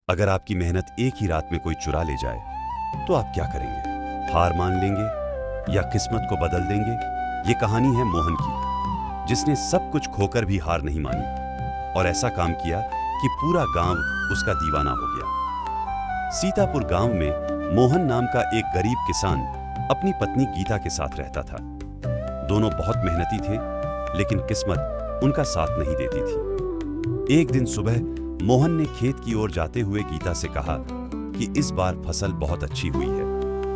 अगर आपकी मेहनत एक ही रात में कोई चुरा ले जाए तो आप क्या करेंगे? हार मान लेंगे या किस्मत को बदल देंगे? ये कहानी है मोहन की, जिसने सब कुछ खोकर भी हार नहीं मानी और ऐसा काम किया कि पूरा गांव उसका दीवाना हो गया। सीतापुर गांव में मोहन नाम का एक गरीब किसान अपनी पत्नी गीता के साथ रहता था। दोनों बहुत मेहनती थे, लेकिन किस्मत उनका साथ नहीं देती थी। एक दिन सुबह मोहन ने खेत की ओर जाते हुए गीता से कहा कि इस बार फसल बहुत अच्छी हुई है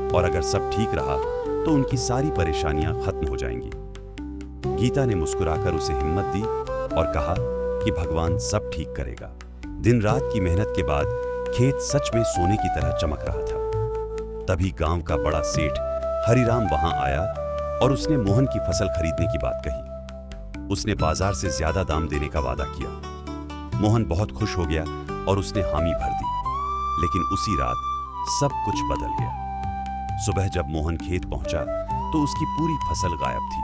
और अगर सब ठीक रहा तो उनकी सारी परेशानियां खत्म हो जाएंगी। गीता ने मुस्कुराकर उसे हिम्मत दी और कहा कि भगवान सब ठीक करेगा। दिन रात की मेहनत के बाद खेत सच में सोने की तरह चमक रहा था। तभी गांव का बड़ा सेठ हरिराम वहां आया और उसने मोहन की फसल खरीदने की बात कही। उसने बाजार से ज्यादा दाम देने का वादा किया। मोहन बहुत खुश हो गया और उसने हामी भर दी, लेकिन उसी रात सब कुछ बदल गया। सुबह जब मोहन खेत पहुंचा तो उसकी पूरी फसल गायब थी।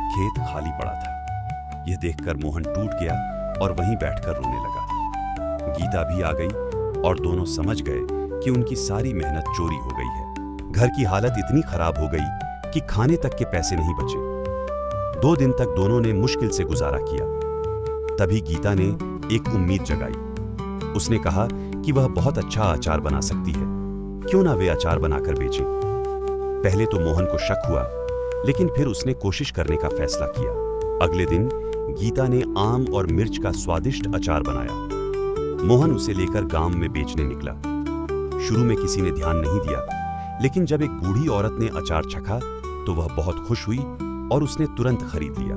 खेत खाली पड़ा था। यह देखकर मोहन टूट गया और वहीं बैठकर रोने लगा। गीता भी आ गई और दोनों समझ गए कि उनकी सारी मेहनत चोरी हो गई है। घर की हालत इतनी खराब हो गई कि खाने तक के पैसे नहीं बचे। 2 दिन तक दोनों ने मुश्किल से गुजारा किया। तभी गीता ने एक उम्मीद जगाई। उसने कहा कि वह बहुत अच्छा अचार बना सकती है, क्यों ना वे अचार बनाकर बेचे। पहले तो मोहन को शक हुआ, लेकिन फिर उसने कोशिश करने का फैसला किया। अगले दिन गीता ने आम और मिर्च का स्वादिष्ट अचार बनाया। मोहन उसे लेकर गांव में बेचने निकला। शुरू में किसी ने ध्यान नहीं दिया, लेकिन जब एक बूढ़ी औरत ने अचार चखा तो वह बहुत खुश हुई और उसने तुरंत खरीद लिया।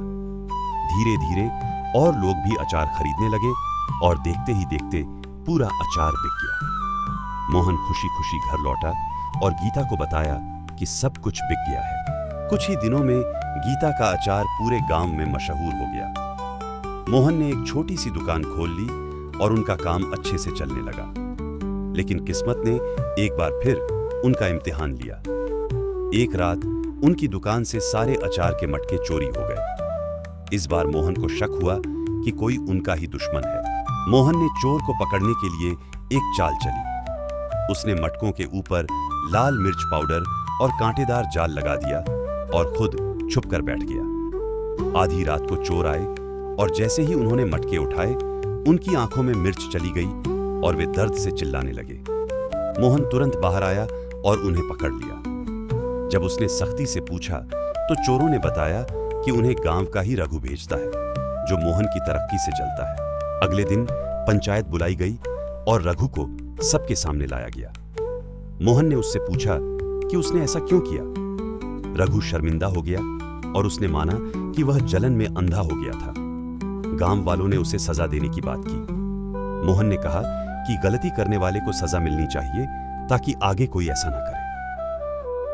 धीरे धीरे और लोग भी अचार खरीदने लगे और देखते ही देखते पूरा अचार बिक गया। मोहन खुशी खुशी घर लौटा और गीता को बताया कि सब कुछ बिक गया है। कुछ ही दिनों में गीता का अचार पूरे गांव में मशहूर हो गया। मोहन ने एक छोटी सी दुकान खोल ली और उनका काम अच्छे से चलने लगा। लेकिन किस्मत ने एक बार फिर उनका इम्तिहान लिया। एक रात उनकी दुकान से सारे अचार के मटके चोरी हो गए। इस बार मोहन को शक हुआ कि कोई उनका ही दुश्मन है। मोहन ने चोर को पकड़ने के लिए एक चाल चली। उसने मटकों के ऊपर लाल मिर्च पाउडर और कांटेदार जाल लगा दिया और खुद छुप कर बैठ गया। आधी रात को चोर आए और जैसे ही उन्होंने मटके उठाए, उनकी आंखों में मिर्च चली गई और वे दर्द से चिल्लाने लगे। मोहन तुरंत बाहर आया और उन्हें पकड़ लिया। जब उसने सख्ती से पूछा तो चोरों ने बताया कि उन्हें गांव का ही रघु भेजता है, जो मोहन की तरक्की से जलता है। अगले दिन पंचायत बुलाई गई और रघु को सबके सामने लाया गया। मोहन ने उससे पूछा कि उसने ऐसा क्यों किया। रघु शर्मिंदा हो गया और उसने माना कि वह जलन में अंधा हो गया था। गांव वालों ने उसे सजा देने की बात की। मोहन ने कहा कि गलती करने वाले को सजा मिलनी चाहिए ताकि आगे कोई ऐसा ना करे।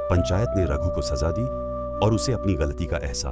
पंचायत ने रघु को सजा दी और उसे अपनी गलती का एहसास